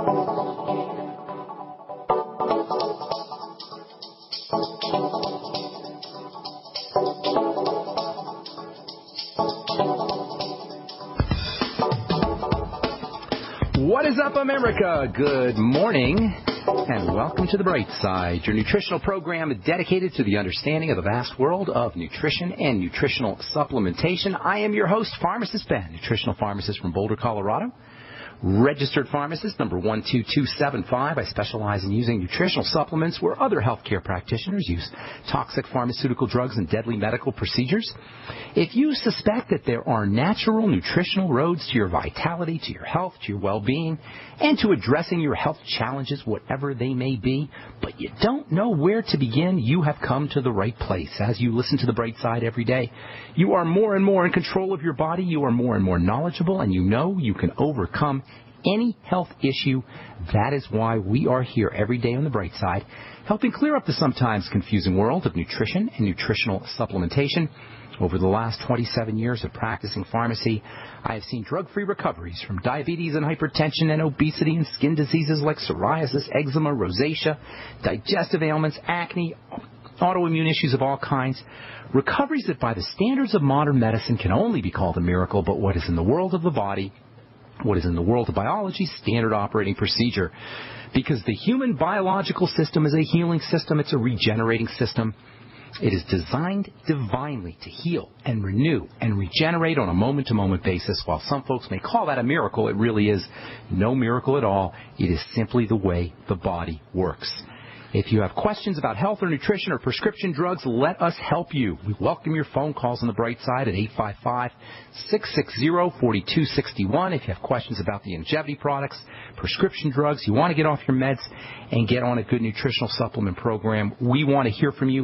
What is up, America? Good morning, and welcome to the Brightside, your nutritional program dedicated to the understanding of the vast world of nutrition and nutritional supplementation. I am your host, Pharmacist Ben, nutritional pharmacist from Boulder, Colorado. Registered pharmacist number 12275. I specialize in using nutritional supplements where other healthcare practitioners use toxic pharmaceutical drugs and deadly medical procedures. If you suspect that there are natural nutritional roads to your vitality, to your health, to your well-being, and to addressing your health challenges, whatever they may be, but you don't know where to begin, you have come to the right place. As you listen to the Bright Side every day, you are more and more in control of your body, you are more and more knowledgeable, and you know you can overcome any health issue. That is why we are here every day on the Bright Side, helping clear up the sometimes confusing world of nutrition and nutritional supplementation. Over the last 27 years of practicing pharmacy, I have seen drug-free recoveries from diabetes and hypertension and obesity and skin diseases like psoriasis, eczema, rosacea, digestive ailments, acne, autoimmune issues of all kinds. Recoveries that by the standards of modern medicine can only be called a miracle, but what is in the world of the body, what is in the world of biology, standard operating procedure. Because the human biological system is a healing system, it's a regenerating system. It is designed divinely to heal and renew and regenerate on a moment-to-moment basis. While some folks may call that a miracle, it really is no miracle at all. It is simply the way the body works. If you have questions about health or nutrition or prescription drugs, let us help you. We welcome your phone calls on the Bright Side at 855-660-4261. If you have questions about the longevity products, prescription drugs, you want to get off your meds and get on a good nutritional supplement program, we want to hear from you.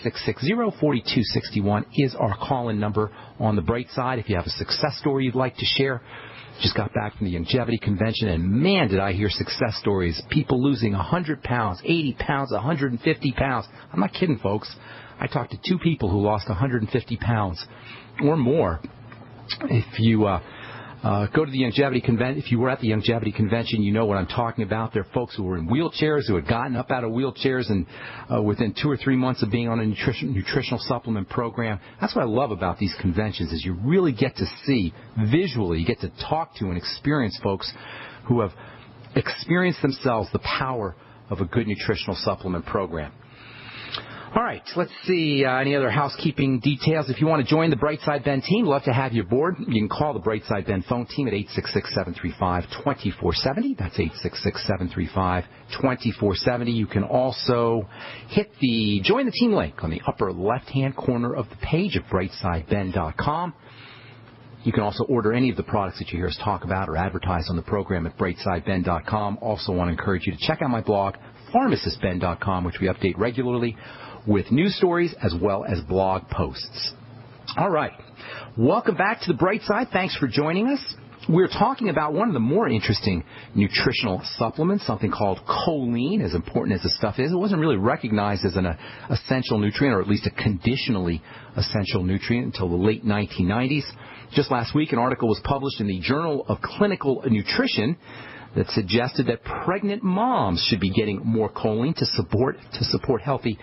855-660-4261 is our call-in number on the Bright Side. If you have a success story you'd like to share, just got back from the longevity convention, and man, did I hear success stories. People losing 100 pounds, 80 pounds, 150 pounds. I'm not kidding, folks. I talked to two people who lost 150 pounds or more. If you go to the longevity convention, if you were at the longevity convention, you know what I'm talking about. There are folks who were in wheelchairs, who had gotten up out of wheelchairs, and within 2 or 3 months of being on a nutritional supplement program. That's what I love about these conventions, is you really get to see visually, you get to talk to and experience folks who have experienced themselves the power of a good nutritional supplement program. All right, let's see any other housekeeping details. If you want to join the Brightside Ben team, love to have you aboard. You can call the Brightside Ben phone team at 866-735-2470. That's 866-735-2470. You can also hit the Join the Team link on the upper left-hand corner of the page at brightsideben.com. You can also order any of the products that you hear us talk about or advertise on the program at brightsideben.com. Also want to encourage you to check out my blog, pharmacistben.com, which we update regularly with news stories as well as blog posts. All right. Welcome back to the Bright Side. Thanks for joining us. We're talking about one of the more interesting nutritional supplements, something called choline. As important as the stuff is, it wasn't really recognized as an essential nutrient, or at least a conditionally essential nutrient, until the late 1990s. Just last week, an article was published in the Journal of Clinical Nutrition that suggested that pregnant moms should be getting more choline to support healthy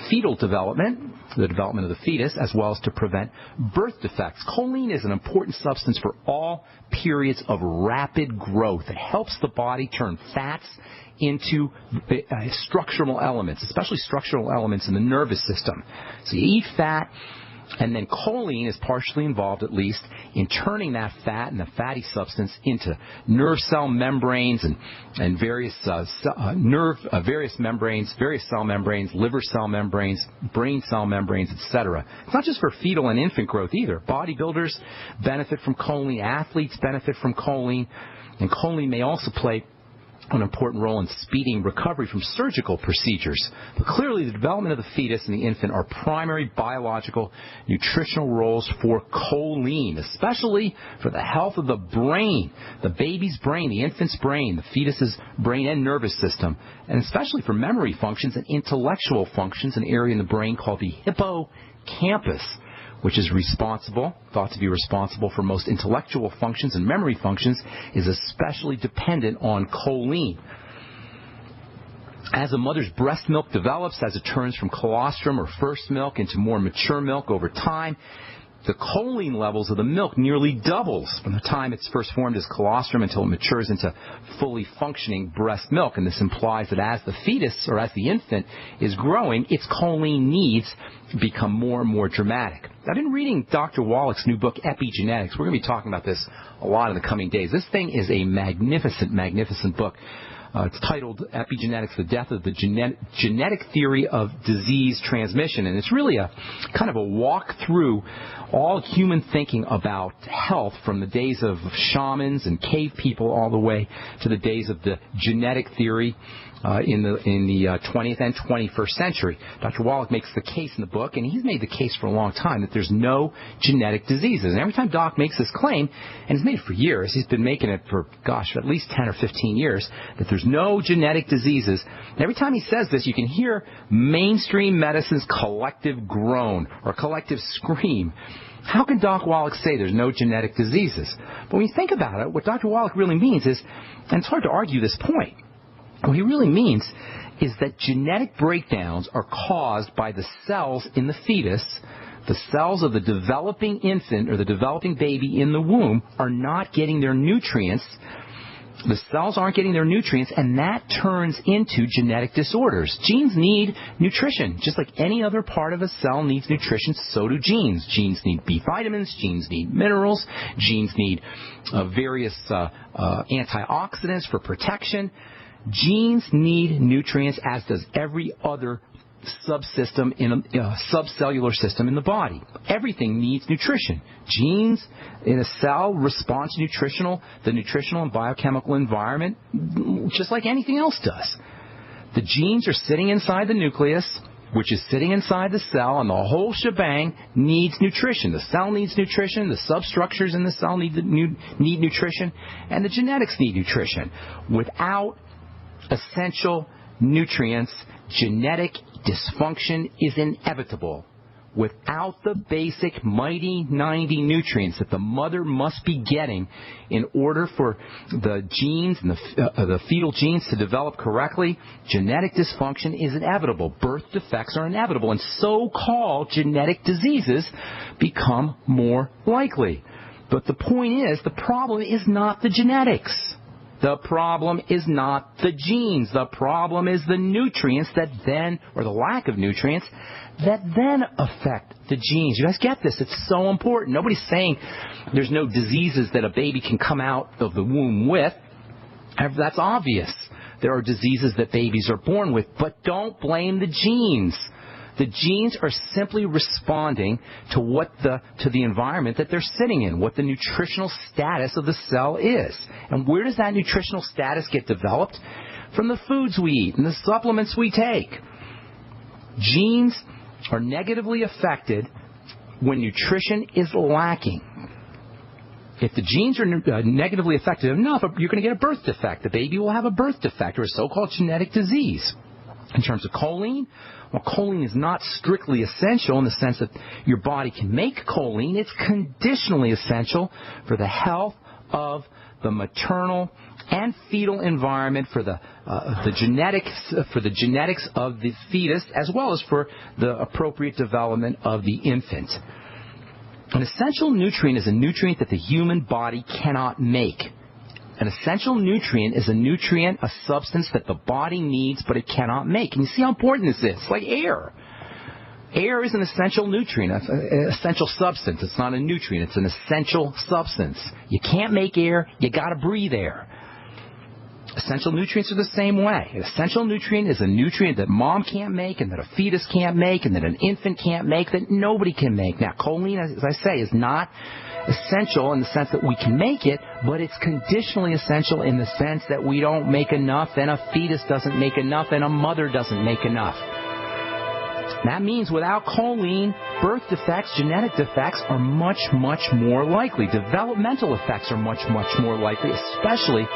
fetal development, the development of the fetus, as well as to prevent birth defects. Choline is an important substance for all periods of rapid growth. It helps the body turn fats into structural elements, especially structural elements in the nervous system. So you eat fat, and then choline is partially involved, at least, in turning that fat and the fatty substance into nerve cell membranes and various various membranes, various cell membranes, liver cell membranes, brain cell membranes, etc. It's not just for fetal and infant growth either. Bodybuilders benefit from choline. Athletes benefit from choline. And choline may also play an important role in speeding recovery from surgical procedures. But clearly, the development of the fetus and the infant are primary biological nutritional roles for choline, especially for the health of the brain, the baby's brain, the infant's brain, the fetus's brain and nervous system, and especially for memory functions and intellectual functions, an area in the brain called the hippocampus, which is thought to be responsible for most intellectual functions and memory functions, is especially dependent on choline. As a mother's breast milk develops, as it turns from colostrum or first milk into more mature milk over time, the choline levels of the milk nearly doubles from the time it's first formed as colostrum until it matures into fully functioning breast milk. And this implies that as the fetus or as the infant is growing, its choline needs become more and more dramatic. I've been reading Dr. Wallach's new book, Epigenetics. We're going to be talking about this a lot in the coming days. This thing is a magnificent, magnificent book. It's titled Epigenetics, The Death of the Genetic Theory of Disease Transmission. And it's really a kind of a walk through all human thinking about health from the days of shamans and cave people all the way to the days of the genetic theory in the 20th and 21st century. Dr. Wallach makes the case in the book, and he's made the case for a long time, that there's no genetic diseases. And every time Doc makes this claim, and he's made it for years, he's been making it for, at least 10 or 15 years, that there's no genetic diseases. And every time he says this, you can hear mainstream medicine's collective groan or collective scream. How can Doc Wallach say there's no genetic diseases? But when you think about it, what Dr. Wallach really means is, and it's hard to argue this point, what he really means is that genetic breakdowns are caused by the cells in the fetus. The cells of the developing infant or the developing baby in the womb are not getting their nutrients. The cells aren't getting their nutrients, and that turns into genetic disorders. Genes need nutrition. Just like any other part of a cell needs nutrition, so do genes. Genes need B vitamins. Genes need minerals. Genes need various antioxidants for protection. Genes need nutrients, as does every other subsystem in a subcellular system in the body. Everything needs nutrition. Genes in a cell respond to the nutritional and biochemical environment just like anything else does. The genes are sitting inside the nucleus, which is sitting inside the cell, and the whole shebang needs nutrition. The cell needs nutrition, the substructures in the cell need nutrition, and the genetics need nutrition. Without essential nutrients, genetic dysfunction is inevitable. Without the basic mighty 90 nutrients that the mother must be getting in order for the genes and the fetal genes to develop correctly, genetic dysfunction is inevitable. Birth defects are inevitable, and so-called genetic diseases become more likely. But the point is, the problem is not the genetics. The problem is not the genes. The problem is the nutrients that then, or the lack of nutrients, that then affect the genes. You guys get this? It's so important. Nobody's saying there's no diseases that a baby can come out of the womb with. That's obvious. There are diseases that babies are born with, but don't blame the genes. The genes are simply responding to the environment that they're sitting in, what the nutritional status of the cell is. And where does that nutritional status get developed? From the foods we eat and the supplements we take. Genes are negatively affected when nutrition is lacking. If the genes are negatively affected enough, you're going to get a birth defect. The baby will have a birth defect, or a so-called genetic disease. In terms of choline, well, choline is not strictly essential in the sense that your body can make choline. It's conditionally essential for the health of the maternal and fetal environment, for the genetics of the fetus, as well as for the appropriate development of the infant. An essential nutrient is a nutrient that the human body cannot make. An essential nutrient is a substance that the body needs but it cannot make. And you see how important this is? It's like air. Air is an essential nutrient, an essential substance. It's not a nutrient. It's an essential substance. You can't make air. You got to breathe air. Essential nutrients are the same way. An essential nutrient is a nutrient that mom can't make, and that a fetus can't make, and that an infant can't make, that nobody can make. Now, choline, as I say, is not essential in the sense that we can make it, but it's conditionally essential in the sense that we don't make enough, and a fetus doesn't make enough, and a mother doesn't make enough. That means without choline, birth defects, genetic defects are much, much more likely. Developmental effects are much, much more likely, especially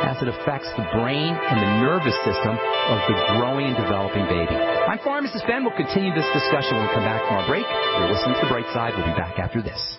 as it affects the brain and the nervous system of the growing and developing baby. I'm Pharmacist Ben. We'll continue this discussion when we come back from our break. You're listening to The Bright Side. We'll be back after this.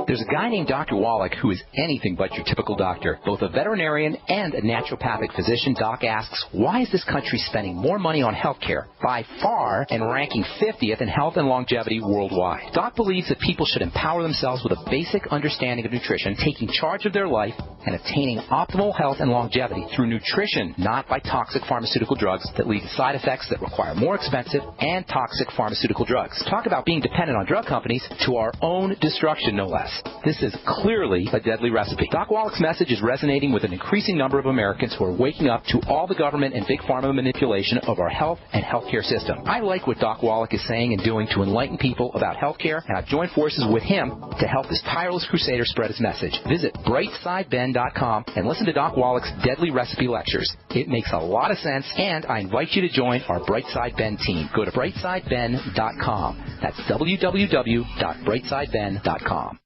There's a guy named Dr. Wallach who is anything but your typical doctor. Both a veterinarian and a naturopathic physician, Doc asks, why is this country spending more money on health care by far and ranking 50th in health and longevity worldwide? Doc believes that people should empower themselves with a basic understanding of nutrition, taking charge of their life, and attaining optimal health and longevity through nutrition, not by toxic pharmaceutical drugs that lead to side effects that require more expensive and toxic pharmaceutical drugs. Talk about being dependent on drug companies to our own destruction, no less. This is clearly a deadly recipe. Doc Wallach's message is resonating with an increasing number of Americans who are waking up to all the government and big pharma manipulation of our health and healthcare system. I like what Doc Wallach is saying and doing to enlighten people about healthcare, and I've joined forces with him to help this tireless crusader spread his message. Visit brightsideben.com and listen to Doc Wallach's deadly recipe lectures. It makes a lot of sense, and I invite you to join our Brightside Ben team. Go to brightsideben.com. That's www.brightsideben.com.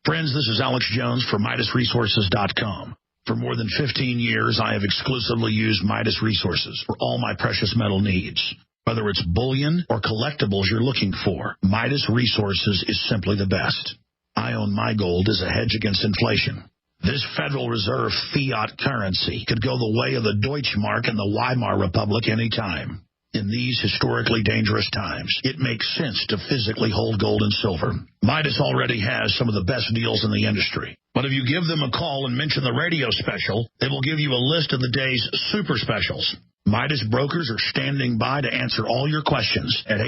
Friends, this is Alex Jones for MidasResources.com. For more than 15 years, I have exclusively used Midas Resources for all my precious metal needs. Whether it's bullion or collectibles you're looking for, Midas Resources is simply the best. I own my gold as a hedge against inflation. This Federal Reserve fiat currency could go the way of the Deutschmark and the Weimar Republic anytime. In these historically dangerous times, it makes sense to physically hold gold and silver. Midas already has some of the best deals in the industry. But if you give them a call and mention the radio special, they will give you a list of the day's super specials. Midas brokers are standing by to answer all your questions at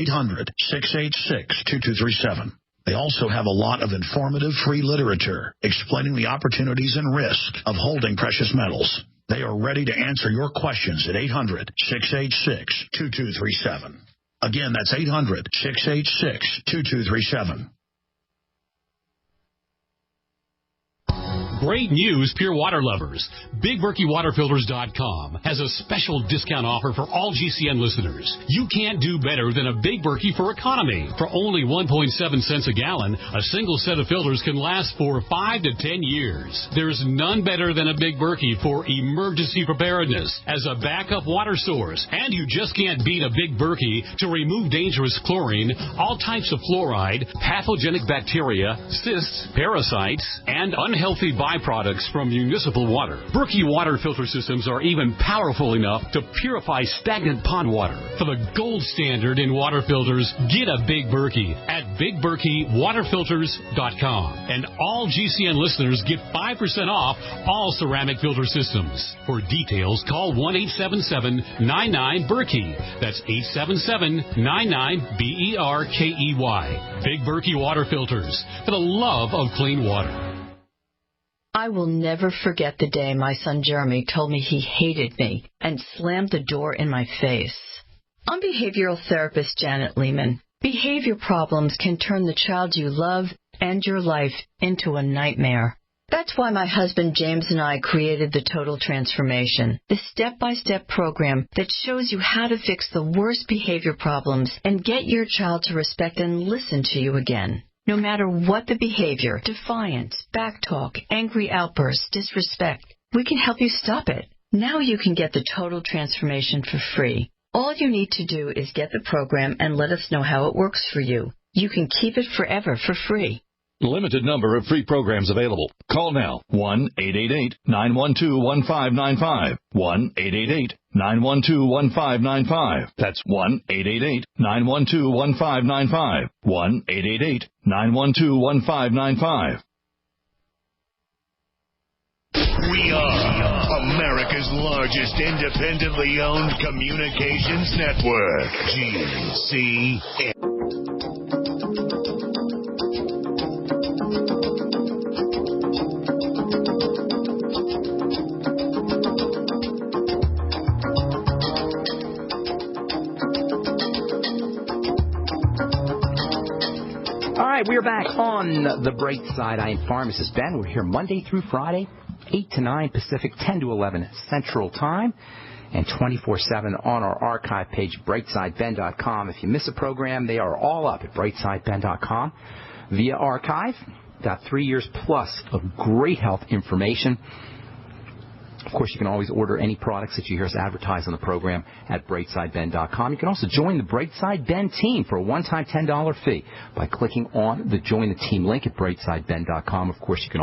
800-686-2237. They also have a lot of informative free literature explaining the opportunities and risk of holding precious metals. They are ready to answer your questions at 800-686-2237. Again, that's 800-686-2237. Great news, pure water lovers. BigBerkeyWaterFilters.com has a special discount offer for all GCN listeners. You can't do better than a Big Berkey for economy. For only 1.7 cents a gallon, a single set of filters can last for 5 to 10 years. There's none better than a Big Berkey for emergency preparedness as a backup water source. And you just can't beat a Big Berkey to remove dangerous chlorine, all types of fluoride, pathogenic bacteria, cysts, parasites, and unhealthy byproducts from municipal water. Berkey water filter systems are even powerful enough to purify stagnant pond water. For the gold standard in water filters, get a Big Berkey at BigBerkeyWaterFilters.com. And all GCN listeners get 5% off all ceramic filter systems. For details, call 1-877-99-BERKEY. That's 877-99-BERKEY. Big Berkey Water Filters, for the love of clean water. I will never forget the day my son Jeremy told me he hated me and slammed the door in my face. I'm behavioral therapist Janet Lehman. Behavior problems can turn the child you love and your life into a nightmare. That's why my husband James and I created the Total Transformation, the step-by-step program that shows you how to fix the worst behavior problems and get your child to respect and listen to you again. No matter what the behavior, defiance, backtalk, angry outbursts, disrespect, we can help you stop it. Now you can get the Total Transformation for free. All you need to do is get the program and let us know how it works for you. You can keep it forever for free. Limited number of free programs available. Call now. 1-888-912-1595. 1-888-912-1595. That's 1-888-912-1595. 1-888-912-1595. We are America's largest independently owned communications network, GCN. All right, we're back on the Bright Side. I am Pharmacist Ben. We're here Monday through Friday, 8 to 9 Pacific, 10 to 11 Central Time. and 24/7 on our archive page, brightsideben.com. If you miss a program, they are all up at brightsideben.com via archive. Got 3 years plus of great health information. Of course, you can always order any products that you hear us advertise on the program at brightsideben.com. You can also join the Brightside Ben team for a one-time $10 fee by clicking on the Join the Team link at brightsideben.com. Of course, you can